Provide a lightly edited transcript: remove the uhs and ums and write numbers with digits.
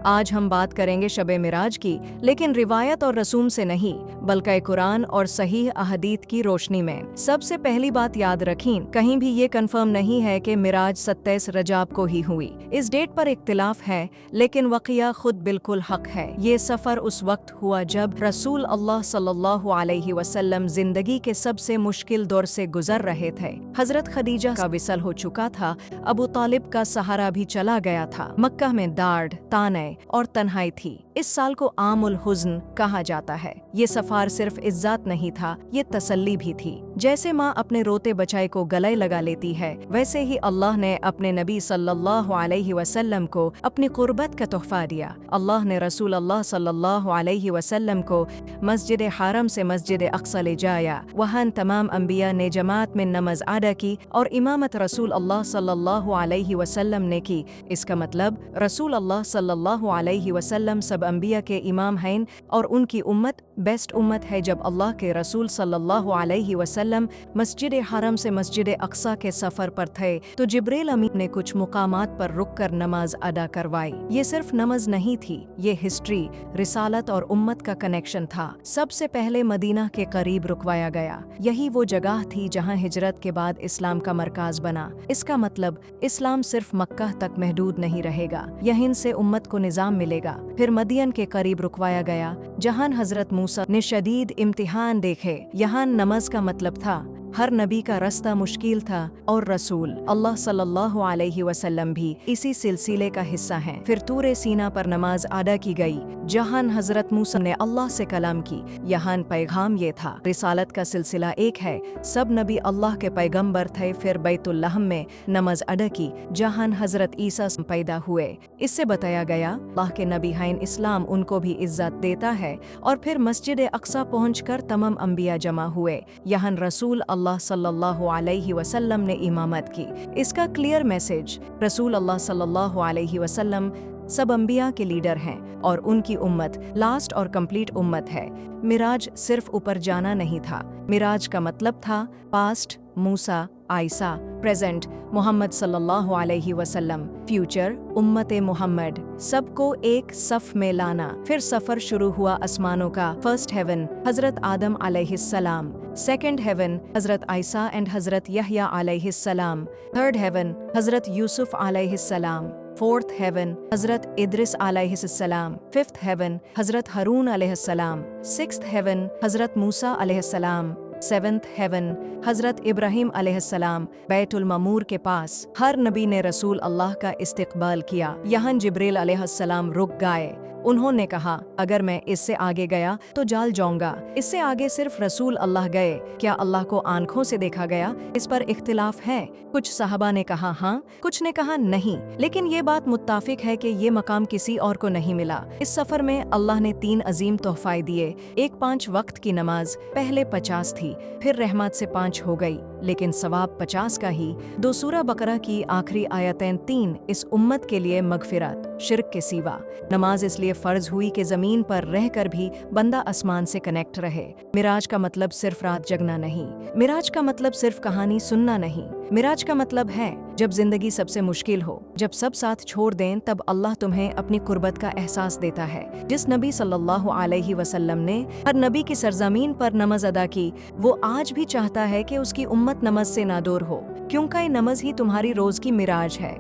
آج ہم بات کریں گے شب معراج کی، لیکن روایت اور رسوم سے نہیں بلکہ قرآن اور صحیح احادیث کی روشنی میں۔ سب سے پہلی بات یاد رکھیں، کہیں بھی یہ کنفرم نہیں ہے کہ معراج 27 رجب کو ہی ہوئی۔ اس ڈیٹ پر اختلاف ہے، لیکن واقعہ خود بالکل حق ہے۔ یہ سفر اس وقت ہوا جب رسول اللہ صلی اللہ علیہ وسلم زندگی کے سب سے مشکل دور سے گزر رہے تھے۔ حضرت خدیجہ کا وصال ہو چکا تھا، ابو طالب کا سہارا بھی چلا گیا تھا، مکہ میں ڈاڑھ، تانے اور تنہائی تھی۔ اس سال کو عام الحزن کہا جاتا ہے۔ یہ سفر صرف عزت نہیں تھا، یہ تسلی بھی تھی۔ جیسے ماں اپنے روتے بچائے کو گلے لگا لیتی ہے، ویسے ہی اللہ نے اپنے نبی صلی اللہ علیہ وسلم کو اپنی قربت کا تحفہ دیا۔ اللہ نے رسول اللہ صلی اللہ علیہ وسلم کو مسجد حرم سے مسجد اقصی لے جایا، وہاں تمام انبیاء نے جماعت میں نماز ادا کی اور امامت رسول اللہ صلی اللہ علیہ وسلم نے کی۔ اس کا مطلب رسول اللہ صلی اللہ علیہ وسلم سب انبیاء کے امام ہیں اور ان کی امت بیسٹ امت ہے۔ جب اللہ کے رسول صلی اللہ علیہ وسلم مسجد حرم سے مسجد اقصی کے سفر پر تھے تو جبریل امین نے کچھ مقامات پر رک کر نماز ادا کروائی۔ یہ صرف نماز نہیں تھی، یہ ہسٹری، رسالت اور امت کا کنیکشن تھا۔ سب سے پہلے مدینہ کے قریب رکوایا گیا۔ یہی وہ جگہ تھی جہاں ہجرت کے بعد اسلام کا مرکز بنا۔ اس کا مطلب اسلام صرف مکہ تک محدود نہیں رہے گا، یہیں سے امت کو نظام ملے گا۔ پھر مدین کے قریب رکوایا گیا جہاں حضرت موسیٰ نے شدید امتحان دیکھے۔ یہاں نماز کا مطلب تھا ہر نبی کا راستہ مشکل تھا اور رسول اللہ صلی اللہ علیہ وسلم بھی اسی سلسلے کا حصہ ہیں۔ پھر طور سینا پر نماز ادا کی گئی جہاں حضرت موسیٰ نے اللہ سے کلام کی۔ یہاں پیغام یہ تھا، رسالت کا سلسلہ ایک ہے، سب نبی اللہ کے پیغمبر تھے۔ پھر بیت الحم میں نماز ادا کی جہاں حضرت عیسیٰ پیدا ہوئے۔ اس سے بتایا گیا اللہ کے نبی ہیں، اسلام ان کو بھی عزت دیتا ہے۔ اور پھر مسجد اقصی پہنچ کر تمام انبیاء جمع ہوئے، یہاں رسول اللہ صلی اللہ علیہ وسلم نے امامت کی۔ اس کا کلیئر میسج، رسول اللہ صلی اللہ علیہ وسلم سب انبیاء کے لیڈر ہیں اور ان کی امت لاسٹ اور کمپلیٹ امت ہے۔ معراج صرف اوپر جانا نہیں تھا، معراج کا مطلب تھا پاسٹ موسیٰ، عیسیٰ، پریزنٹ محمد صلی اللہ علیہ وسلم، فیوچر امت محمد، سب کو ایک صف میں لانا۔ پھر سفر شروع ہوا آسمانوں کا۔ فرسٹ ہیون حضرت آدم علیہ السلام، سیکنڈ ہیون حضرت عیسیٰ اینڈ حضرت یحییٰ علیہ السلام، تھرڈ ہیون حضرت یوسف علیہ السلام، فورتھ ہیون حضرت ادریس علیہ السلام، ففتھ ہیون حضرت ہارون علیہ السلام، سکستھ ہیون حضرت موسیٰ علیہ السلام، سیونتھ ہیون حضرت ابراہیم علیہ السلام، بیت المعمور کے پاس۔ ہر نبی نے رسول اللہ کا استقبال کیا۔ یہاں جبریل علیہ السلام رک گئے۔ انہوں نے کہا، اگر میں اس سے آگے گیا تو جال جاؤں گا۔ اس سے آگے صرف رسول اللہ گئے۔ کیا اللہ کو آنکھوں سے دیکھا گیا؟ اس پر اختلاف ہے۔ کچھ صحابہ نے کہا ہاں، کچھ نے کہا نہیں، لیکن یہ بات متفق ہے کہ یہ مقام کسی اور کو نہیں ملا۔ اس سفر میں اللہ نے 3 عظیم تحفے دیے۔ ایک 5 وقت کی نماز، پہلے 50 تھی، پھر رحمت سے 5 ہو گئی، لیکن ثواب 50 کا ہی۔ 2 سورہ بقرہ کی آخری آیتیں 3 اس امت کے لیے مغفرت، شرک کے سوا۔ نماز اس لیے فرض ہوئی کہ زمین پر رہ کر بھی بندہ آسمان سے کنیکٹ رہے۔ معراج کا مطلب صرف رات جگنا نہیں، معراج کا مطلب صرف کہانی سننا نہیں، معراج کا مطلب ہے جب زندگی سب سے مشکل ہو، جب سب ساتھ چھوڑ دیں، تب اللہ تمہیں اپنی قربت کا احساس دیتا ہے۔ جس نبی صلی اللہ علیہ وسلم نے ہر نبی کی سرزمین پر نماز ادا کی، وہ آج بھی چاہتا ہے کہ اس کی امت نماز سے نہ دور ہو، کیونکہ نماز ہی تمہاری روز کی معراج ہے۔